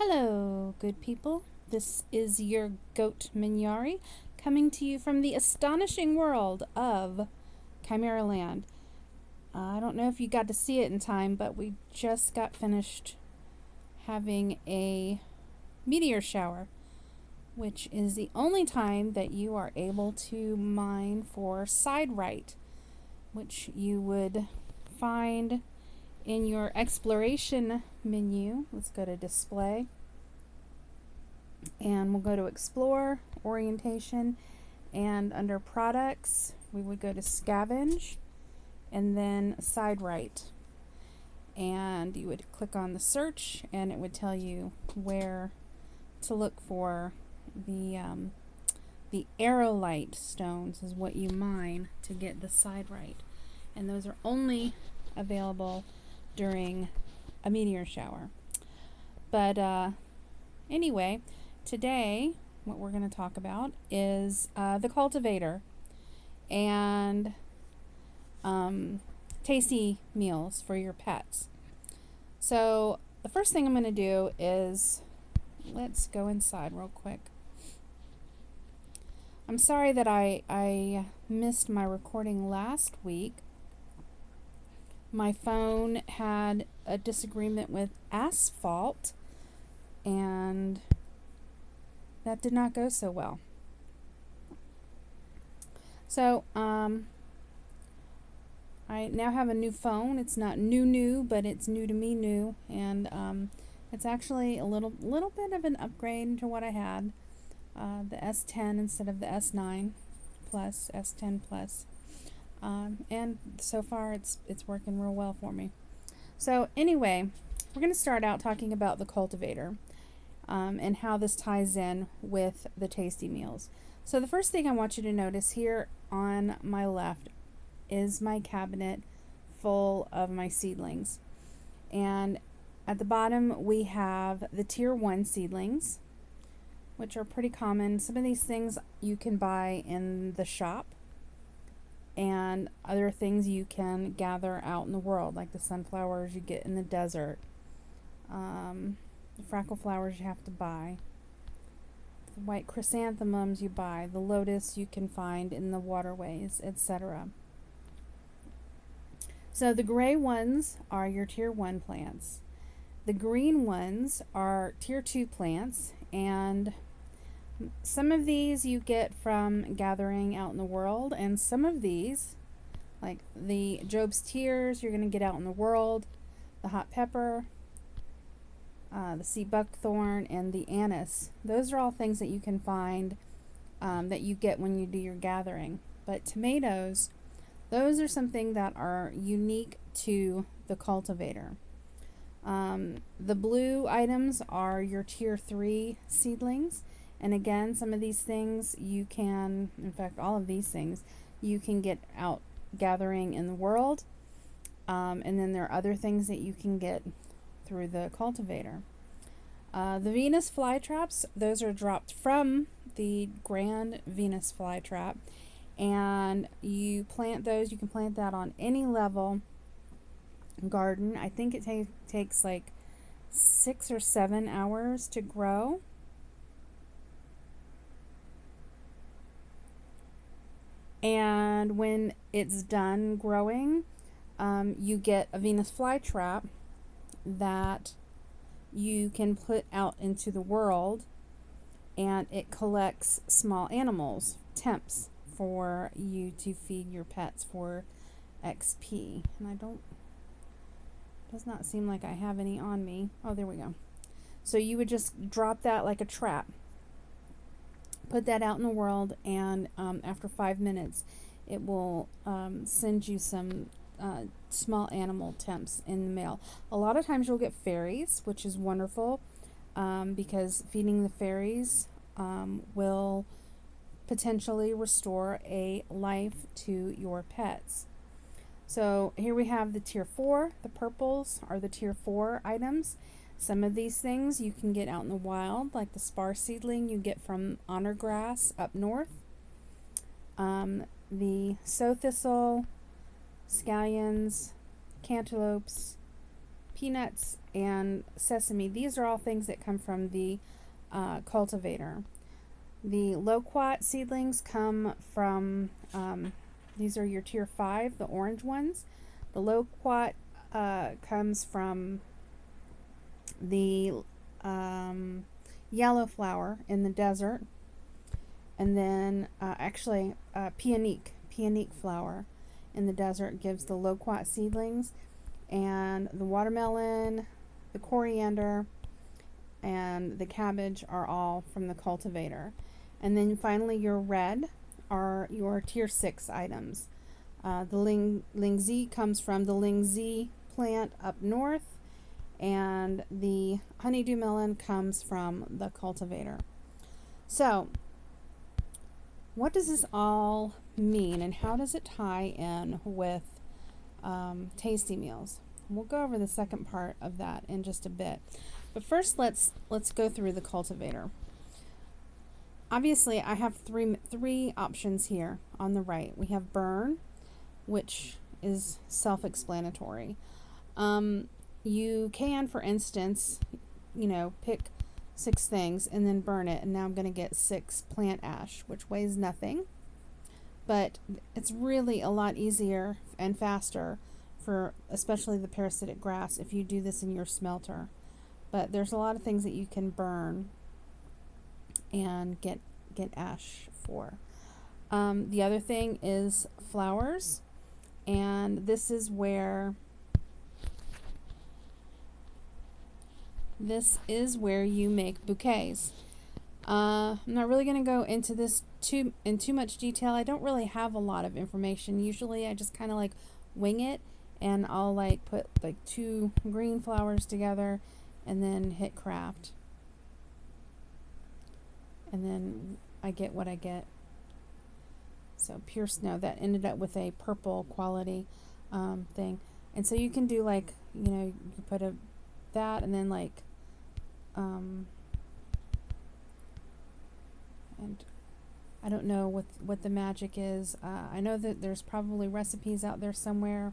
Hello, good people. This is your goat Minyari coming to you from the astonishing world of Chimeraland. I don't know if you got to see it in time, but we just got finished having a meteor shower, which is the only time that you are able to mine for siderite, which you would find in your exploration menu. Let's go to display and we'll go to explore, orientation, and under products we would go to scavenge and then siderite, and you would click on the search and it would tell you where to look for the aerolite stones is what you mine to get the siderite, and those are only available during a meteor shower. But anyway, today what we're going to talk about is the cultivator and tasty meals for your pets. So the first thing I'm going to do is, let's go inside real quick. I'm sorry that I missed my recording last week. My phone had a disagreement with asphalt, and that did not go so well. So I now have a new phone. It's not new, but it's new to me new, and it's actually a little bit of an upgrade to what I had, the S10 instead of the S9 Plus, S10 Plus. And so far it's working real well for me. So anyway, we're going to start out talking about the cultivator and how this ties in with the tasty meals. So the first thing I want you to notice here on my left is my cabinet full of my seedlings, and at the bottom we have the tier 1 seedlings, which are pretty common. Some of these things you can buy in the shop, and other things you can gather out in the world, like the sunflowers you get in the desert, the frackle flowers you have to buy, the white chrysanthemums you buy, the lotus you can find in the waterways, etc. So the gray ones are your tier 1 plants. The green ones are tier 2 plants, and some of these you get from gathering out in the world, and some of these, like the Job's Tears, you're going to get out in the world. The hot pepper, the sea buckthorn, and the anise. Those are all things that you can find that you get when you do your gathering. But tomatoes, those are something that are unique to the cultivator. The blue items are your tier 3 seedlings. And again, some of these things you can, in fact, all of these things, you can get out gathering in the world. And then there are other things that you can get through the cultivator. The Venus flytraps, those are dropped from the Grand Venus flytrap. And you plant those, you can plant that on any level garden. I think it takes like 6 or 7 hours to grow. And when it's done growing, you get a Venus flytrap that you can put out into the world, and it collects small animals, temps, for you to feed your pets for XP. And does not seem like I have any on me. Oh, there we go. So you would just drop that like a trap. Put that out in the world, and after 5 minutes it will send you some small animal temps in the mail. A lot of times you'll get fairies, which is wonderful, because feeding the fairies will potentially restore a life to your pets. So here we have the tier 4. The purples are the tier 4 items. Some of these things you can get out in the wild, like the spar seedling you get from honor grass up north. The sow thistle, scallions, cantaloupes, peanuts and sesame. These are all things that come from the cultivator. The loquat seedlings come from, these are your tier 5, the orange ones. The loquat comes from the yellow flower in the desert. And then peonique flower in the desert gives the loquat seedlings. And the watermelon, the coriander, and the cabbage are all from the cultivator. And then finally your red are your tier 6 items. The lingzi comes from the lingzi plant up north, and the honeydew melon comes from the cultivator. So what does this all mean, and how does it tie in with tasty meals? We'll go over the second part of that in just a bit. But first, let's go through the cultivator. Obviously, I have three options here on the right. We have burn, which is self-explanatory. You can, for instance, pick 6 things and then burn it, and now I'm going to get 6 plant ash, which weighs nothing. But it's really a lot easier and faster for especially the parasitic grass if you do this in your smelter. But there's a lot of things that you can burn and get ash for. The other thing is flowers, and this is where you make bouquets. I'm not really going to go into this in too much detail. I don't really have a lot of information. Usually I just kind of like wing it, and I'll like put like 2 green flowers together and then hit craft, and then I get what I get. So pure snow, that ended up with a purple quality thing. And so you can do like, you put that, and then like and I don't know what the magic is. I know that there's probably recipes out there somewhere,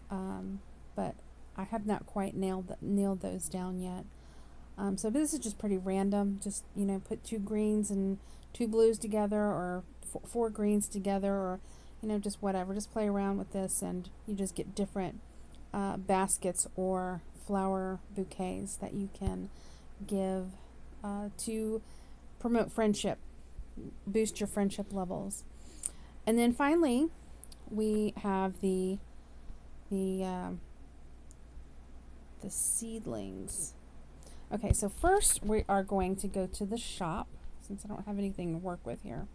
but I have not quite nailed those down yet. So this is just pretty random. Just put 2 greens and 2 blues together, or 4 greens together, or just whatever. Just play around with this, and you just get different baskets or flower bouquets that you can give to promote friendship, boost your friendship levels. And then finally, we have the seedlings. Okay, so first we are going to go to the shop, since I don't have anything to work with here.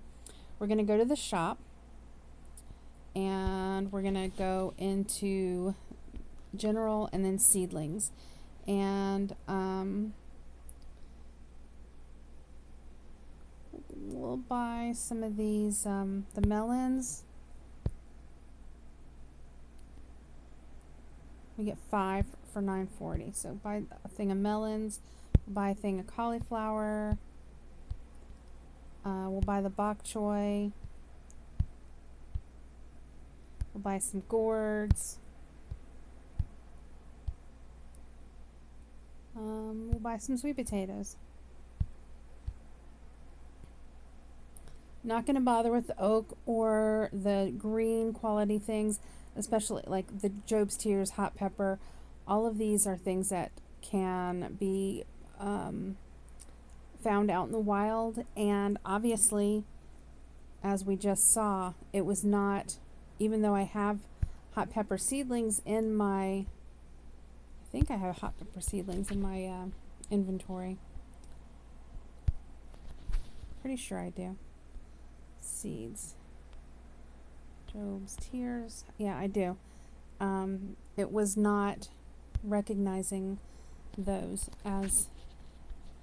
We're going to go to the shop, and we're going to go into general and then seedlings. And we'll buy some of these, the melons. We get 5 for $9.40. So buy a thing of melons, buy a thing of cauliflower, we'll buy the bok choy, we'll buy some gourds, we'll buy some sweet potatoes. Not going to bother with the oak or the green quality things, especially like the Job's Tears, hot pepper. All of these are things that can be found out in the wild, and obviously, as we just saw, it was not, even though I have hot pepper seedlings in my, I think I have hot pepper seedlings in my inventory. Pretty sure I do. Seeds. Job's Tears. Yeah, I do. It was not recognizing those as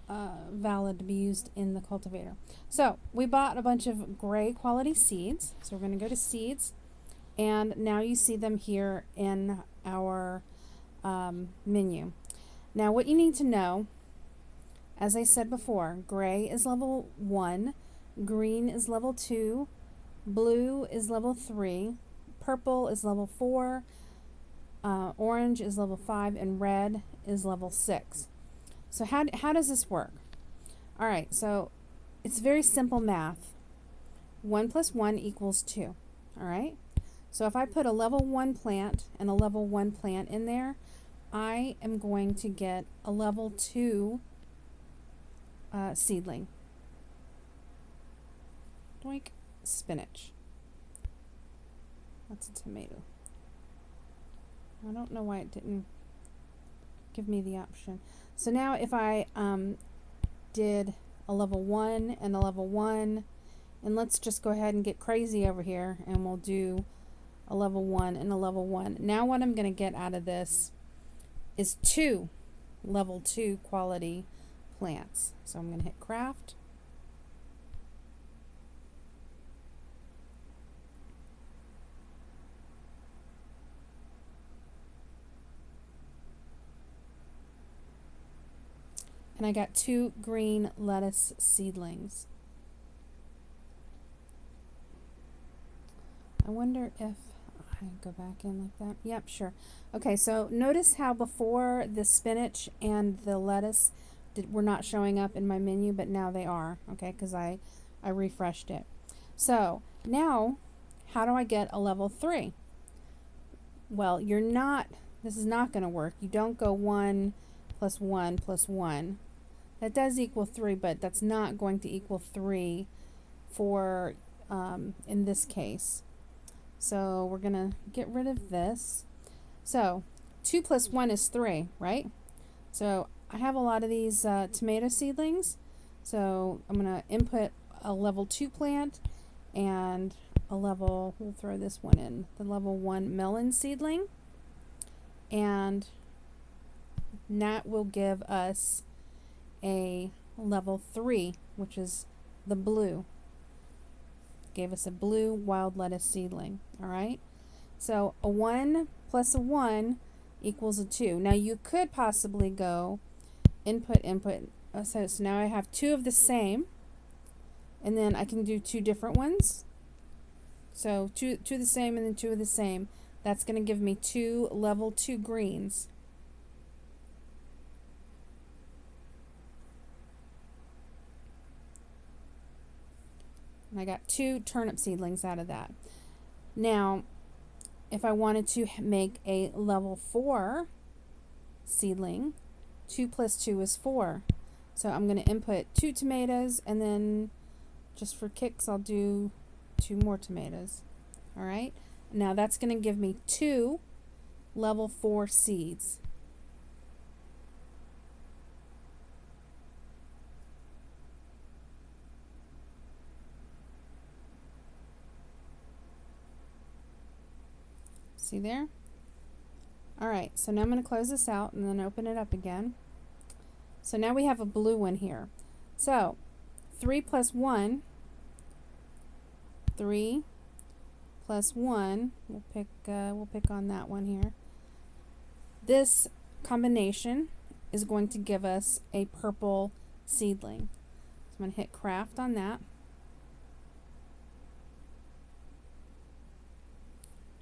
valid to be used in the cultivator. So we bought a bunch of gray quality seeds. So we're going to go to seeds, and now you see them here in our menu. Now what you need to know, as I said before, gray is level 1, green is level 2, blue is level 3, purple is level 4, orange is level 5, and red is level 6. So how does this work? All right, so it's very simple math. 1 plus 1 equals 2. All right, so if I put a level 1 plant and a level 1 plant in there, I am going to get a level 2 seedling. Doink. Spinach. That's a tomato. I don't know why it didn't give me the option. So now if I did a level 1 and a level 1, and let's just go ahead and get crazy over here, and we'll do a level 1 and a level 1. Now what I'm going to get out of this is 2 level 2 quality plants. So I'm going to hit craft. And I got 2 green lettuce seedlings. I wonder if I go back in like that. Yep, sure. Okay, so notice how before the spinach and the lettuce were not showing up in my menu, but now they are, okay, because I refreshed it. So now, how do I get a level 3? Well, this is not going to work. You don't go 1 plus 1 plus 1. That does equal 3, but that's not going to equal 3 for in this case. So we're going to get rid of this. So 2 plus 1 is 3, right? So I have a lot of these tomato seedlings. So I'm going to input a level 2 plant and a level, we'll throw this one in, the level 1 melon seedling. And that will give us a level 3, which is the blue. Gave us a blue wild lettuce seedling. All right, so a 1 plus a 1 equals a 2. Now you could possibly go input. So now I have 2 of the same, and then I can do 2 different ones. So 2 of the same and then 2 of the same. That's going to give me 2 level 2 greens. And I got 2 turnip seedlings out of that. Now, if I wanted to make a level 4 seedling, 2 plus 2 is 4. So I'm going to input 2 tomatoes, and then just for kicks, I'll do 2 more tomatoes. All right. Now that's going to give me 2 level 4 seeds. See there? All right, so now I'm going to close this out and then open it up again. So now we have a blue one here. So 3 plus 1, 3 plus 1, we'll pick on that one here. This combination is going to give us a purple seedling. So I'm going to hit craft on that.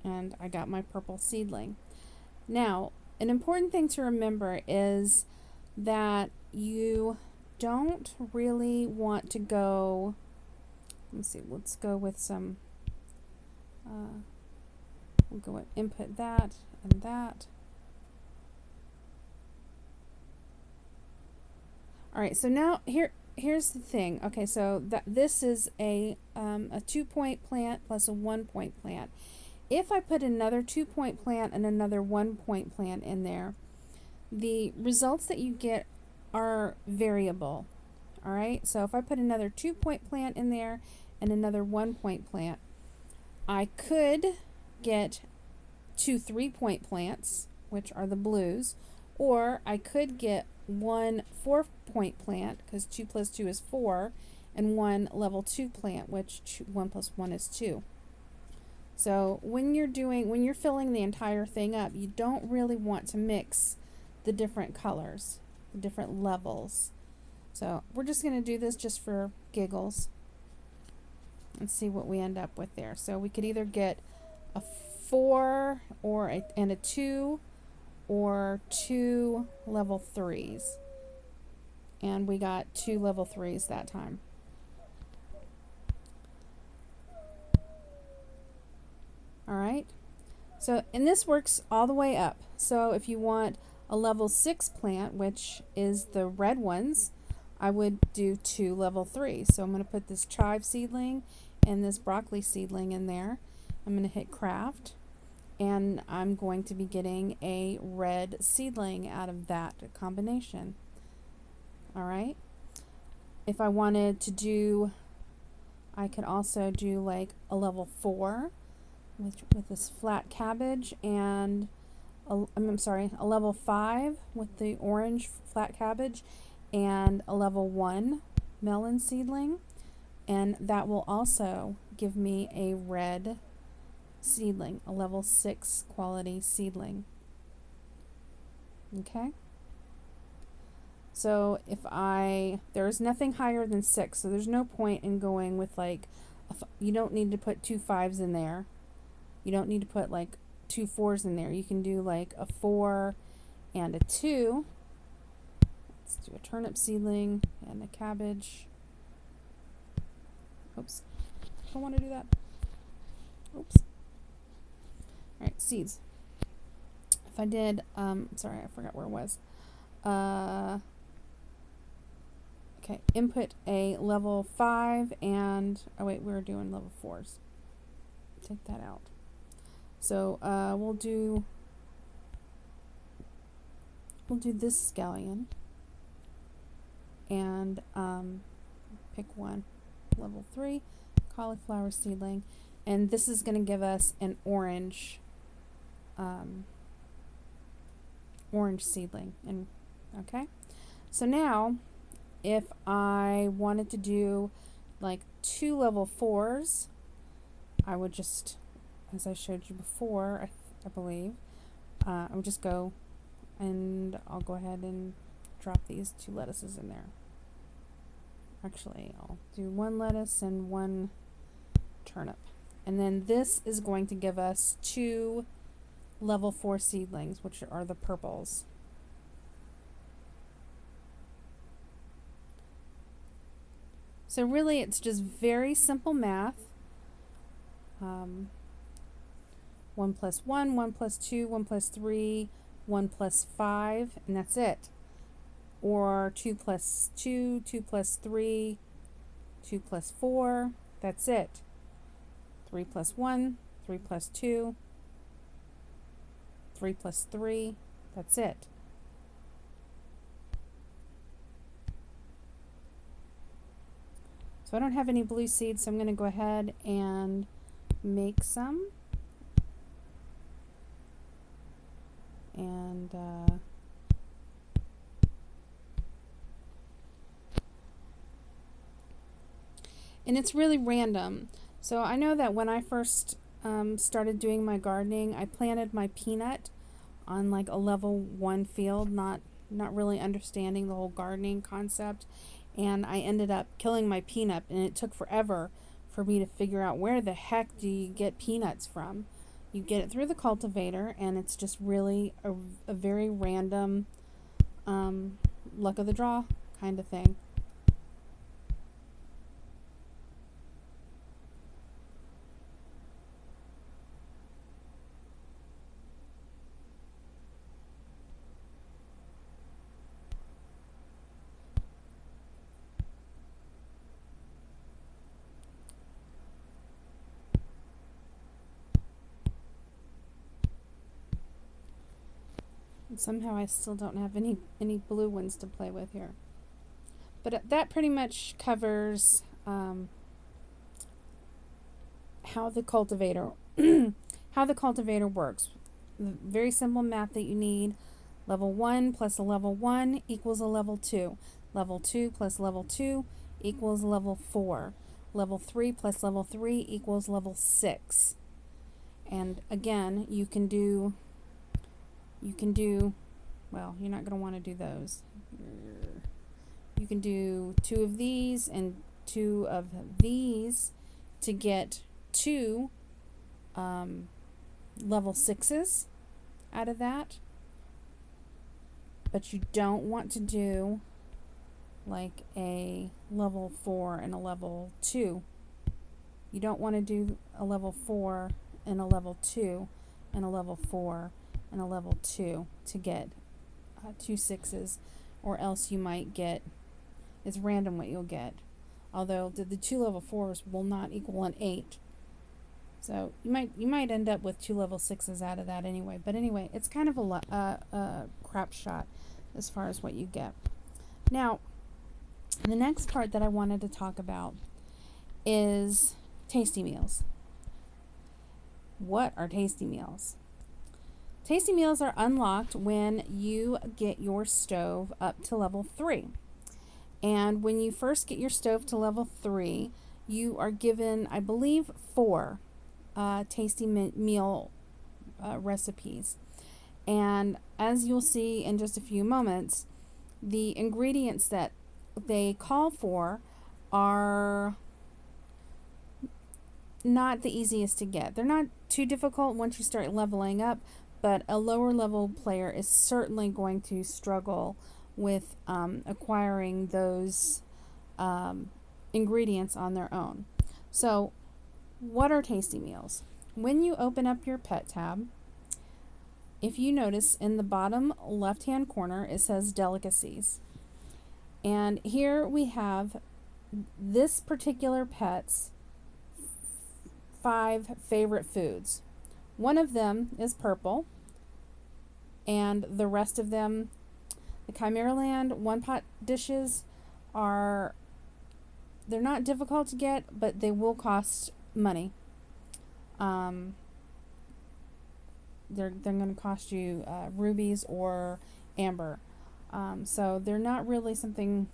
And I got my purple seedling. Now, an important thing to remember is that you don't really want to go, let's go with some, we'll go with input that and that. All right, so now here's the thing. Okay, so this is a 2-point plant plus a 1-point plant. If I put another 2-point plant and another 1-point plant in there, the results that you get are variable. All right, so if I put another 2-point plant in there and another 1-point plant, I could get 2 3-point plants, which are the blues, or I could get 1 4-point plant, because 2 plus 2 is 4, and 1 level 2 plant, which 1 plus 1 is 2. So when you're filling the entire thing up, you don't really want to mix the different colors, the different levels. So we're just going to do this just for giggles and see what we end up with there. So we could either get a 4 and a 2 or 2 level 3s. And we got 2 level 3s that time. Alright, so and this works all the way up. So if you want a level 6 plant, which is the red ones, I would do 2 level 3s. So I'm going to put this chive seedling and this broccoli seedling in there. I'm going to hit craft, and I'm going to be getting a red seedling out of that combination. Alright, if I wanted to do, I could also do like a level 4 with this flat cabbage, and I'm sorry, a level 5 with the orange flat cabbage, and a level 1 melon seedling, and that will also give me a red seedling, a level 6 quality seedling. Okay, so if there's nothing higher than 6, so there's no point in going with like you don't need to put 2 5s in there. You don't need to put like 2 4s in there. You can do like a 4 and a 2. Let's do a turnip seedling and a cabbage. Oops, don't want to do that. Oops. Alright, seeds. If I did, sorry, I forgot where it was. Okay, input a level 5 and, oh wait, we were doing level 4s. Take that out. So we'll do this scallion and pick one, level 3 cauliflower seedling, and this is going to give us an orange orange seedling. And okay, so now if I wanted to do like 2 level 4s, I would just, as I showed you before, I believe, I would just go and I'll go ahead and drop these 2 lettuces in there. Actually, I'll do 1 lettuce and 1 turnip. And then this is going to give us 2 level 4 seedlings, which are the purples. So really it's just very simple math. 1 plus 1, 1 plus 2, 1 plus 3, 1 plus 5, and that's it. Or 2 plus 2, 2 plus 3, 2 plus 4, that's it. 3 plus 1, 3 plus 2, 3 plus 3, that's it. So I don't have any blue seeds, so I'm going to go ahead and make some. And it's really random. So I know that when I first started doing my gardening, I planted my peanut on like a level 1 field, not really understanding the whole gardening concept, and I ended up killing my peanut, and it took forever for me to figure out where the heck do you get peanuts from. You get it through the cultivator, and it's just really a very random luck of the draw kind of thing. And somehow I still don't have any blue ones to play with here. But that pretty much covers how the cultivator works. The very simple math that you need. Level 1 plus a level 1 equals a level 2. Level 2 plus level 2 equals level 4. Level 3 plus level 3 equals level 6. And again, you can do, well, you're not going to want to do those. You can do 2 of these and 2 of these to get 2 level 6s out of that. But you don't want to do like a level 4 and a level 2. You don't want to do a level 4 and a level 2 and a level 4 and a level 2 to get 2 6s, or else you might get, it's random what you'll get. Although the 2 level 4s will not equal an 8. So you might end up with 2 level 6s out of that anyway. But anyway, it's kind of a crap shot as far as what you get. Now, the next part that I wanted to talk about is tasty meals. What are tasty meals? Tasty meals are unlocked when you get your stove up to level 3. And when you first get your stove to level 3, you are given, I believe, 4 tasty meal recipes. And as you'll see in just a few moments, the ingredients that they call for are not the easiest to get. They're not too difficult once you start leveling up, but a lower level player is certainly going to struggle with acquiring those ingredients on their own. So, what are tasty meals? When you open up your pet tab, if you notice in the bottom left hand corner it says delicacies. And here we have this particular pet's 5 favorite foods. One of them is purple, and the rest of them, the Chimeraland one-pot dishes, they're not difficult to get, but they will cost money. They're going to cost you rubies or amber. So they're not really something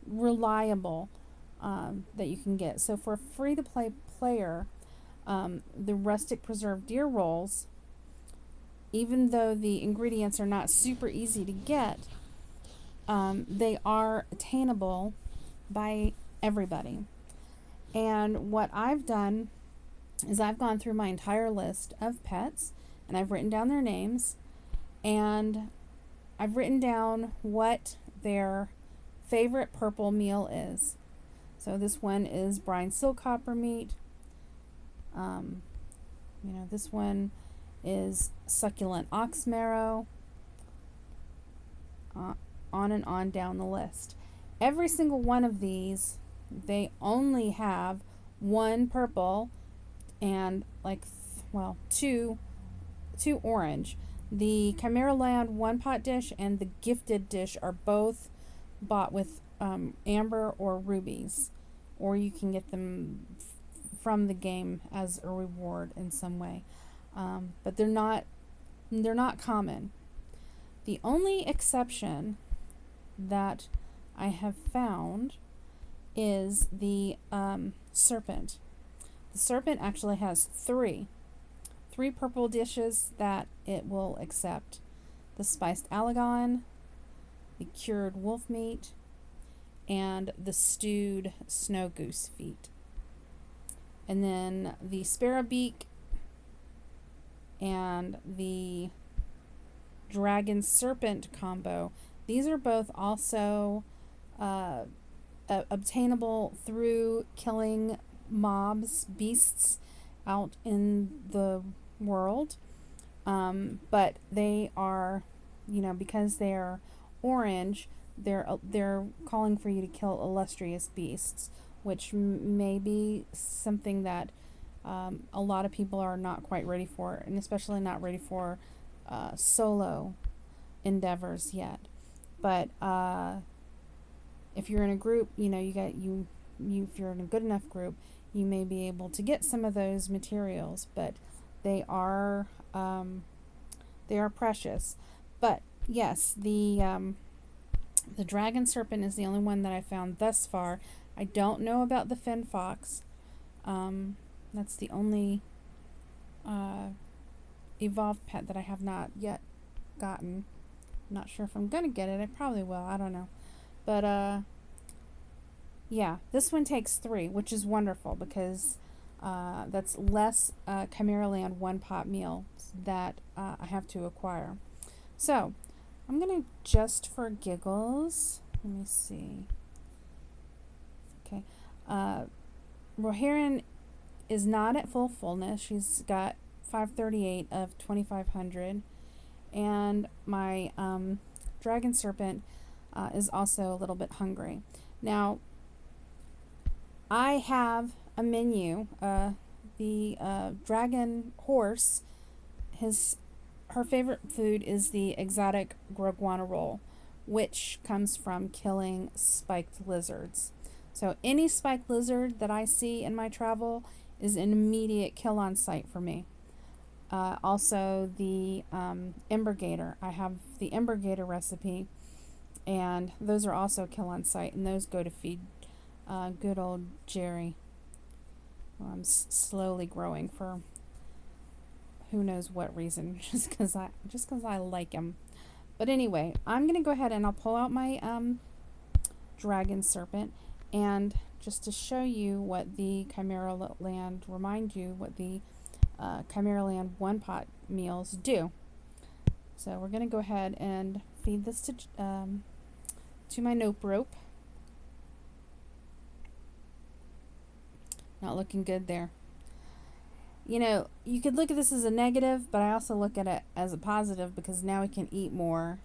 reliable that you can get. So for a free-to-play player, the rustic preserved deer rolls, even though the ingredients are not super easy to get, they are attainable by everybody. And what I've done is I've gone through my entire list of pets and I've written down their names, and I've written down what their favorite purple meal is. So this one is brine silkhopper meat. This one is succulent ox marrow. On and on down the list. Every single one of these, they only have 1 purple and two orange. The Chimeraland one-pot dish and the gifted dish are both bought with amber or rubies, or you can get them from the game as a reward in some way. But they're not common. The only exception that I have found is the serpent. The serpent actually has 3 purple dishes that it will accept: the spiced alagon, the cured wolf meat, and the stewed snow goose feet. And then the sparrow beak and the dragon serpent combo, these are both also obtainable through killing mobs, beasts out in the world, but they are, because they're orange, they're calling for you to kill illustrious beasts, which may be something that a lot of people are not quite ready for, and especially not ready for solo endeavors yet. But if you're in a group, if you're in a good enough group, you may be able to get some of those materials, but they are precious. But yes, the dragon serpent is the only one that I found thus far. I don't know about the fen fox. That's the only evolved pet that I have not yet gotten. I'm not sure if I'm gonna get it. I probably will. I don't know. But yeah, this one takes 3, which is wonderful because that's less Chimeraland one pot meals that I have to acquire. So I'm going to, just for giggles, let me see. Okay. Rohirrim is not at fullness. She's got 538 of 2500. And my dragon serpent is also a little bit hungry. Now, I have a menu. The dragon horse, her favorite food is the exotic Groguana roll, which comes from killing spiked lizards. So any spiked lizard that I see in my travel is an immediate kill on sight for me. Also the Ember Gator. I have the Ember Gator recipe, and those are also kill on sight, and those go to feed good old Jerry. Well, I'm slowly growing for who knows what reason, just because I like him. But anyway, I'm gonna go ahead and I'll pull out my dragon serpent, and just to show you what the Chimeraland, remind you what the Chimeraland one pot meals do. So we're gonna go ahead and feed this to my nope rope. Not looking good there. You know, you could look at this as a negative, but I also look at it as a positive, because now we can eat more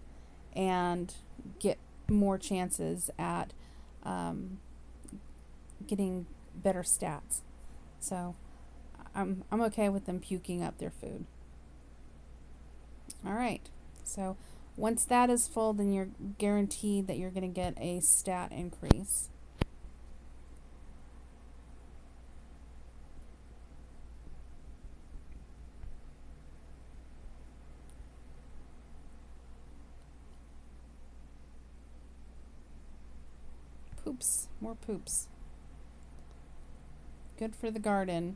and get more chances at getting better stats. So I'm okay with them puking up their food. All right. So once that is full, then you're guaranteed that you're going to get a stat increase. Poops, more poops. Good for the garden.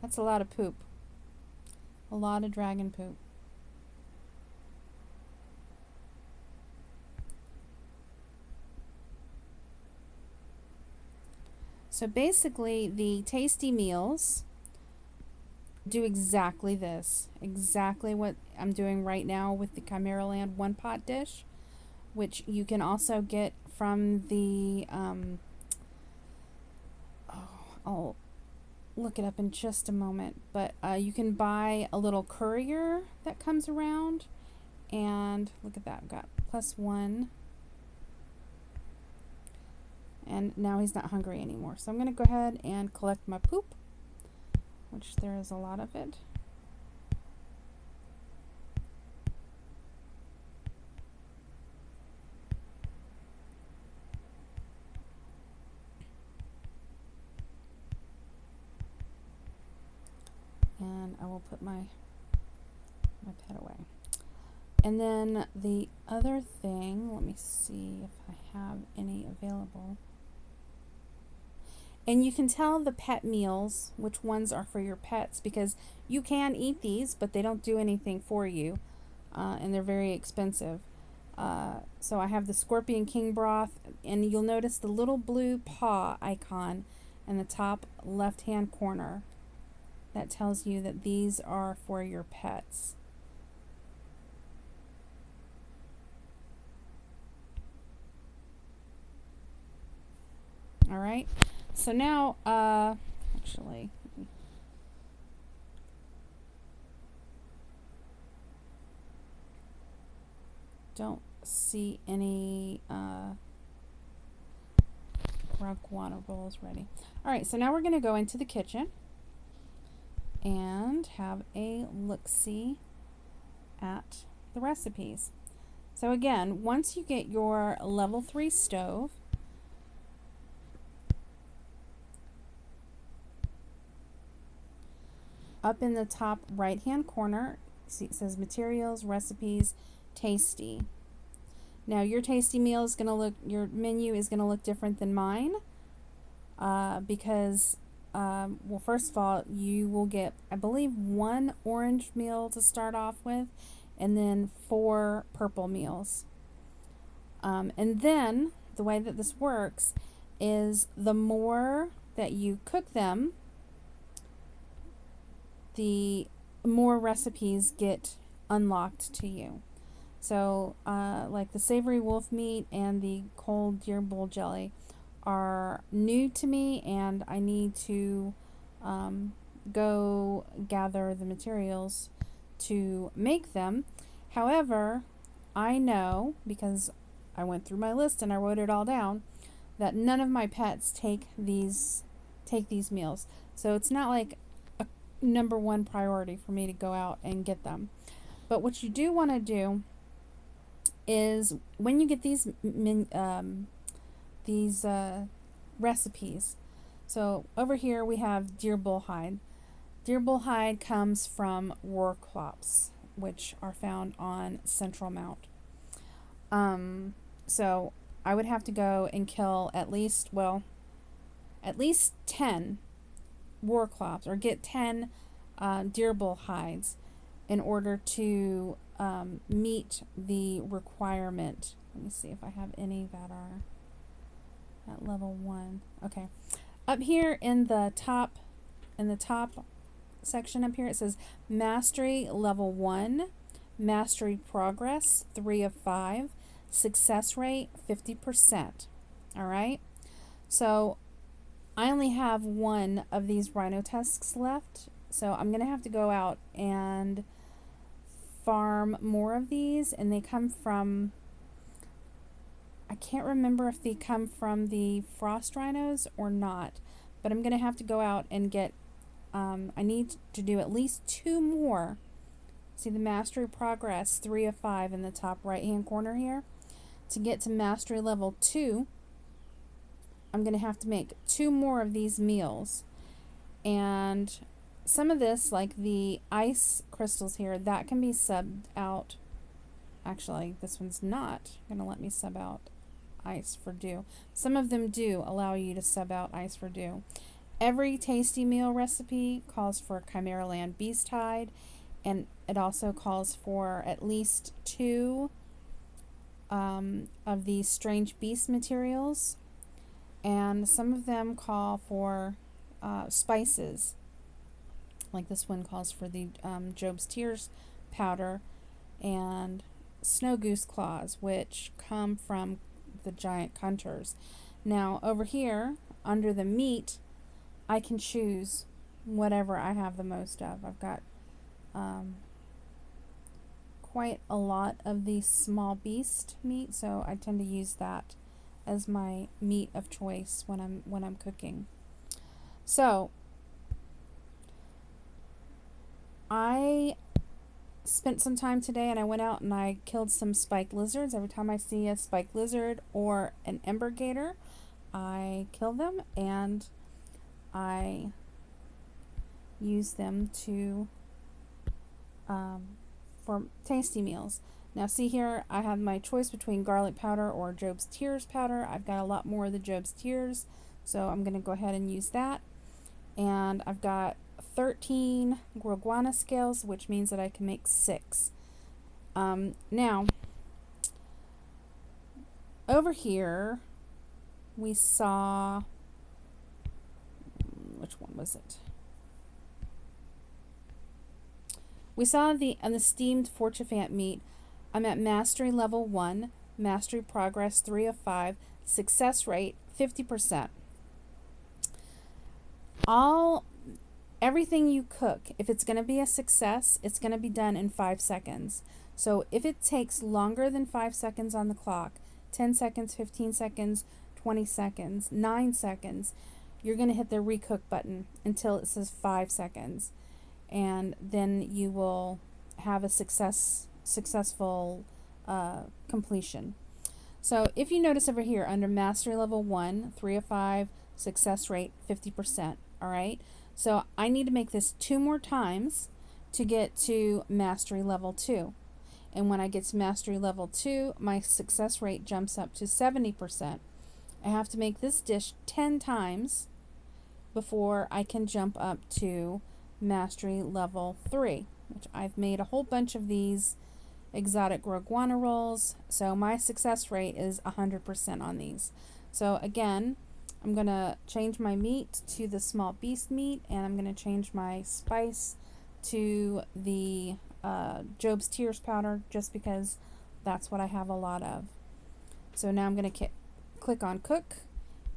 That's a lot of poop. A lot of dragon poop. So basically, the tasty meals do exactly this. Exactly what I'm doing right now with the Chimeraland one pot dish, which you can also get from the I'll look it up in just a moment, but you can buy a little courier that comes around, and look at that, I've got +1, and now he's not hungry anymore. So I'm going to go ahead and collect my poop, which there is a lot of it. And I will put my pet away. And then the other thing, let me see if I have any available. And you can tell the pet meals which ones are for your pets, because you can eat these, but they don't do anything for you, and they're very expensive. So I have the Scorpion King broth, and you'll notice the little blue paw icon in the top left-hand corner. That tells you that these are for your pets. All right. So now, actually, don't see any Groguana rolls ready. All right. So now we're going to go into the kitchen and have a look-see at the recipes. So again, once you get your level 3 stove, up in the top right hand corner, see it says materials, recipes, tasty. Now your tasty meal is going to look, your menu is going to look different than mine, because well, first of all, you will get, I believe, 1 orange meal to start off with, and then 4 purple meals. And then the way that this works is the more that you cook them, the more recipes get unlocked to you. So like the savory wolf meat and the cold deer bull jelly are new to me, and I need to go gather the materials to make them. However, I know, because I went through my list and I wrote it all down, that none of my pets take these meals. So it's not like a number one priority for me to go out and get them. But what you do want to do is when you get these recipes. So over here we have deer bull hide. Deer bull hide comes from roar crops, which are found on Central Mount. So I would have to go and kill at least 10 roar crops, or get 10 deer bull hides in order to meet the requirement. Let me see if I have any that are at level 1. Okay. Up here in the top section up here, it says Mastery level 1, Mastery progress 3 of 5, success rate 50%. All right. So I only have 1 of these rhino tusks left, so I'm gonna have to go out and farm more of these, and they come from, I can't remember if they come from the frost rhinos or not, but I'm gonna have to go out and get I need to do at least 2 more. See the mastery progress 3 of 5 in the top right hand corner here. To get to mastery level 2, I'm gonna have to make 2 more of these meals, and some of this, like the ice crystals here, that can be subbed out. Actually, this one's not gonna let me sub out ice for dew. Some of them do allow you to sub out ice for dew. Every tasty meal recipe calls for Chimeraland beast hide, and it also calls for at least 2 of these strange beast materials, and some of them call for spices. Like this one calls for the Job's Tears powder and snow goose claws, which come from the giant hunters. Now over here under the meat, I can choose whatever I have the most of. I've got quite a lot of the small beast meat, so I tend to use that as my meat of choice when I'm cooking. So I spent some time today and I went out and I killed some spiked lizards. Every time I see a spiked lizard or an ember gator, I kill them and I use them to for tasty meals. Now see here, I have my choice between garlic powder or Job's Tears powder. I've got a lot more of the Job's Tears, so I'm going to go ahead and use that. And I've got 13 guarana scales, which means that I can make 6. Now, over here, we saw, which one was it? We saw the steamed Forchefant meat. I'm at mastery level 1, mastery progress 3 of 5, success rate 50%. Everything you cook, if it's going to be a success, it's going to be done in 5 seconds. So if it takes longer than 5 seconds on the clock, 10 seconds, 15 seconds, 20 seconds, 9 seconds, you're going to hit the recook button until it says 5 seconds. And then you will have a successful completion. So if you notice over here under mastery level 1, 3 of 5, success rate 50%. All right. So I need to make this 2 more times to get to mastery level 2. And when I get to mastery level 2, my success rate jumps up to 70%. I have to make this dish 10 times before I can jump up to mastery level 3, which I've made a whole bunch of these exotic roguana rolls. So my success rate is 100% on these. So again, I'm going to change my meat to the small beast meat, and I'm going to change my spice to the Job's Tears powder, just because that's what I have a lot of. So now I'm going to click on cook,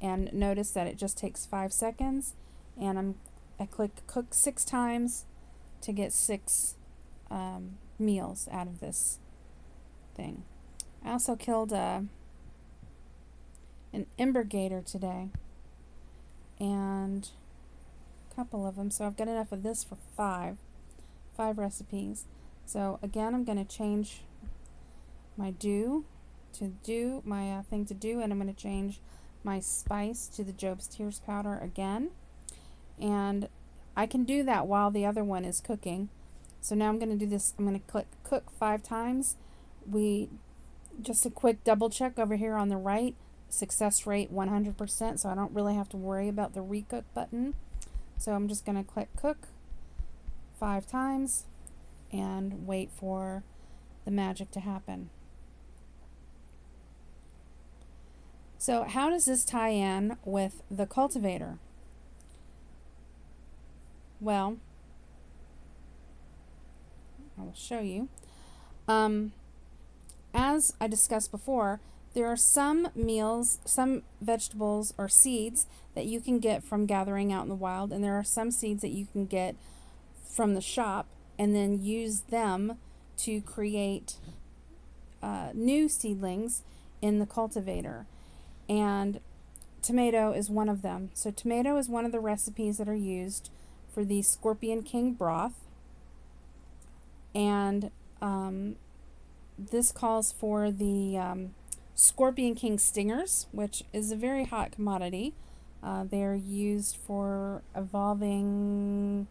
and notice that it just takes 5 seconds, and I click cook 6 times to get 6 meals out of this thing. I also killed an ember gator today, and a couple of them, so I've got enough of this for 5 recipes. So again, I'm going to change my thing to do, and I'm going to change my spice to the Job's Tears powder again, and I can do that while the other one is cooking. So now I'm going to do this. I'm going to click cook 5 times. Just a quick double check over here on the right, success rate 100%, so I don't really have to worry about the recook button. So I'm just going to click cook 5 times and wait for the magic to happen. So how does this tie in with the cultivator? Well, I will show you. As I discussed before, there are some meals, some vegetables or seeds that you can get from gathering out in the wild, and there are some seeds that you can get from the shop and then use them to create new seedlings in the cultivator. And tomato is one of them. So tomato is one of the recipes that are used for the Scorpion King broth. And this calls for the Scorpion King stingers, which is a very hot commodity. They're used for evolving,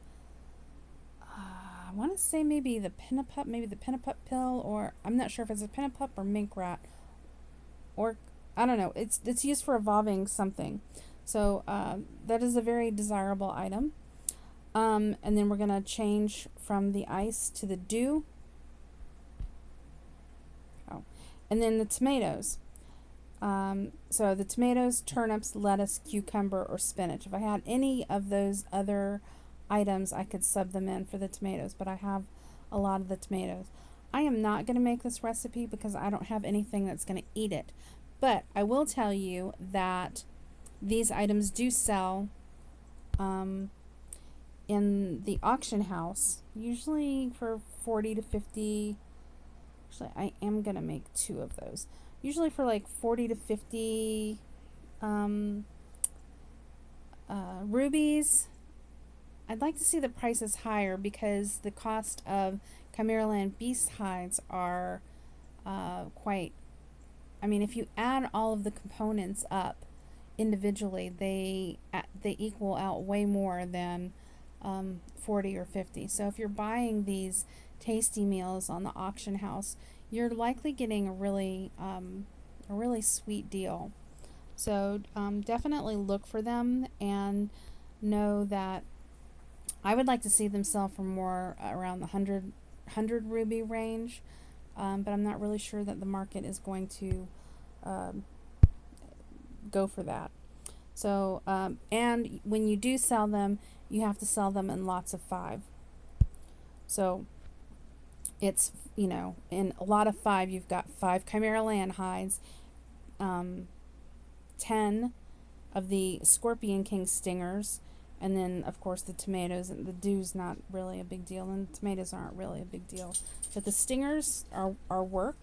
I want to say maybe the Pinapup pill, or I'm not sure if it's a Pinapup or mink rat, or I don't know. It's used for evolving something. So that is a very desirable item. And then we're going to change from the ice to the dew. And then the tomatoes. So the tomatoes, turnips, lettuce, cucumber, or spinach. If I had any of those other items, I could sub them in for the tomatoes, but I have a lot of the tomatoes. I am not going to make this recipe because I don't have anything that's going to eat it. But I will tell you that these items do sell in the auction house, usually for 40 to 50. Actually, I am going to make 2 of those. Usually for like 40 to 50 rubies. I'd like to see the prices higher because the cost of Chimeraland beast hides are quite... I mean, if you add all of the components up individually, they equal out way more than 40 or 50. So if you're buying these tasty meals on the auction house, you're likely getting a really sweet deal. So definitely look for them, and know that I would like to see them sell for more around the 100 ruby range, but I'm not really sure that the market is going to go for that. So and when you do sell them, you have to sell them in lots of 5. So it's, you know, in a lot of 5, you've got 5 Chimeraland hides, 10 of the Scorpion King stingers, and then of course the tomatoes. And the dew's not really a big deal, and the tomatoes aren't really a big deal, but the stingers are work.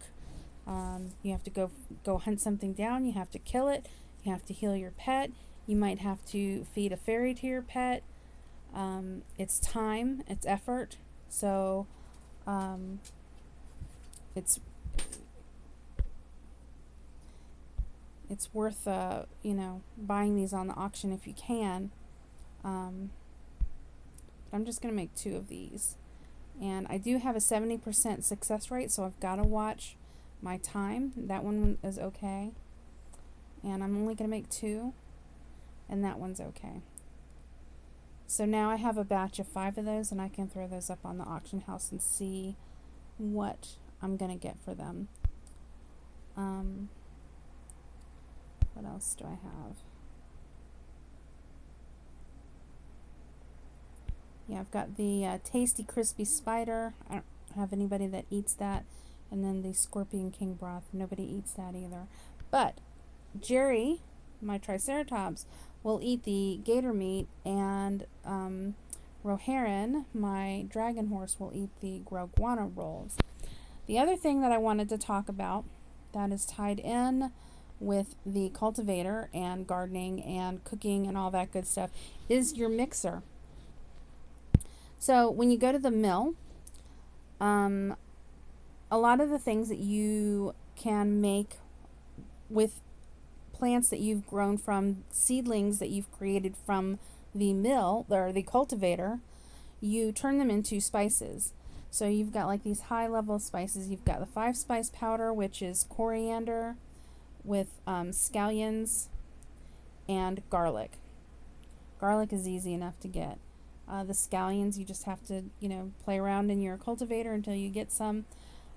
You have to go hunt something down, you have to kill it, you have to heal your pet, you might have to feed a fairy to your pet. It's time, it's effort, so it's worth you know, buying these on the auction if you can. I'm just gonna make 2 of these, and I do have a 70% success rate, so I've got to watch my time. That one is okay, and I'm only gonna make 2, and that one's okay. So now I have a batch of 5 of those, and I can throw those up on the auction house and see what I'm gonna get for them. What else do I have? Yeah, I've got the tasty crispy spider. I don't have anybody that eats that. And then the scorpion king broth. Nobody eats that either. But Jerry, my triceratops, will eat the gator meat, and Roharan, my dragon horse, will eat the guana rolls. The other thing that I wanted to talk about that is tied in with the cultivator and gardening and cooking and all that good stuff is your mixer. So when you go to the mill, a lot of the things that you can make with plants that you've grown from seedlings that you've created from the mill or the cultivator, you turn them into spices. So you've got like these high level spices. You've got the 5-spice powder, which is coriander with scallions and garlic. Garlic is easy enough to get. The scallions, you just have to, play around in your cultivator until you get some.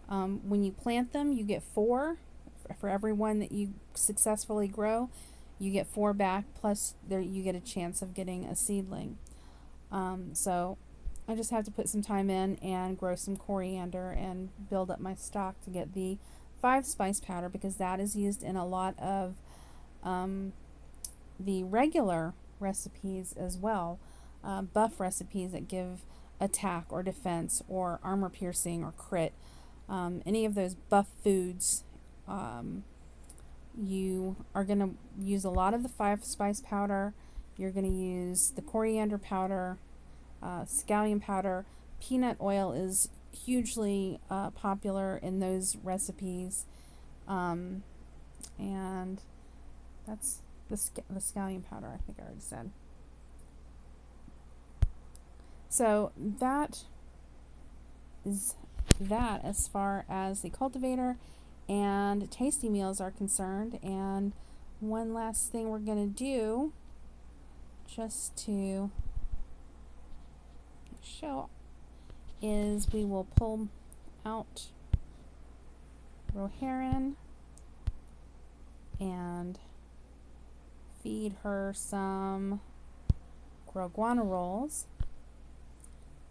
When you plant them, you get 4. For every one that you successfully grow, you get 4 back, plus there you get a chance of getting a seedling. So I just have to put some time in and grow some coriander and build up my stock to get the 5-spice powder, because that is used in a lot of the regular recipes as well. Buff recipes that give attack or defense or armor piercing or crit. Any of those buff foods, you are going to use a lot of the 5-spice powder. You're going to use the coriander powder, scallion powder. Peanut oil is hugely popular in those recipes, and that's the scallion powder, I think I already said. So that is that as far as the cultivator and tasty meals are concerned. And one last thing we're going to do, just to show, is we will pull out Roharan and feed her some guana rolls.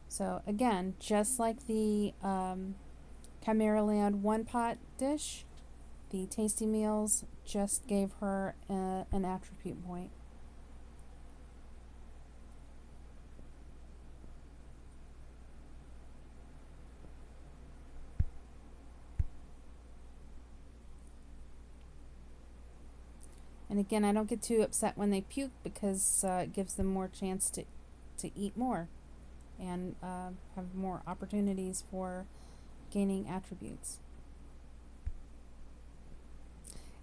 So again, just like the Chimeraland 1-pot dish, the tasty meals just gave her an attribute point. And again, I don't get too upset when they puke, because it gives them more chance to eat more and have more opportunities for gaining attributes.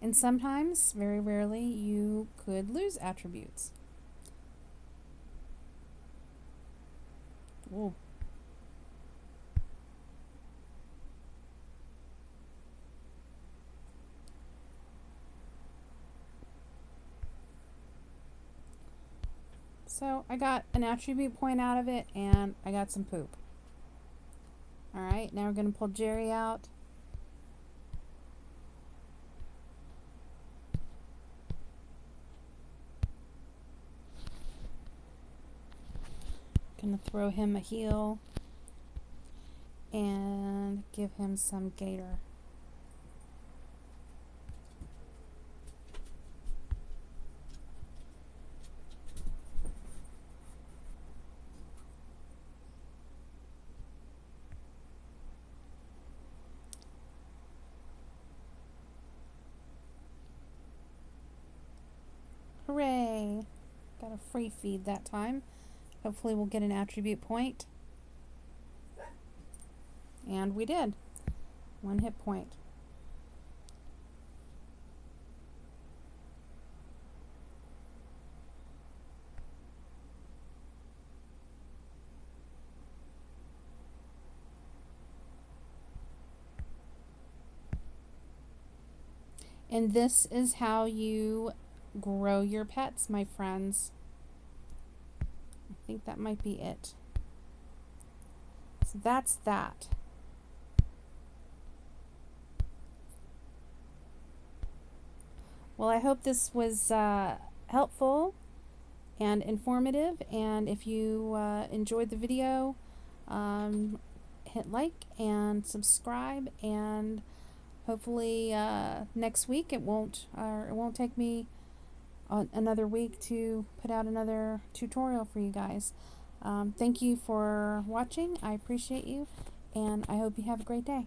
And sometimes, very rarely, you could lose attributes. Ooh. So I got an attribute point out of it, and I got some poop. Alright, now we're going to pull Jerry out. Going to throw him a heel and give him some gator. Hooray! Got a free feed that time. Hopefully we'll get an attribute point. And we did. 1 hit point. And this is how you grow your pets, my friends. I think that might be it. So that's that. Well, I hope this was helpful and informative, and if you enjoyed the video, hit like and subscribe, and hopefully next week it won't take me another week to put out another tutorial for you guys. Thank you for watching. I appreciate you, and I hope you have a great day.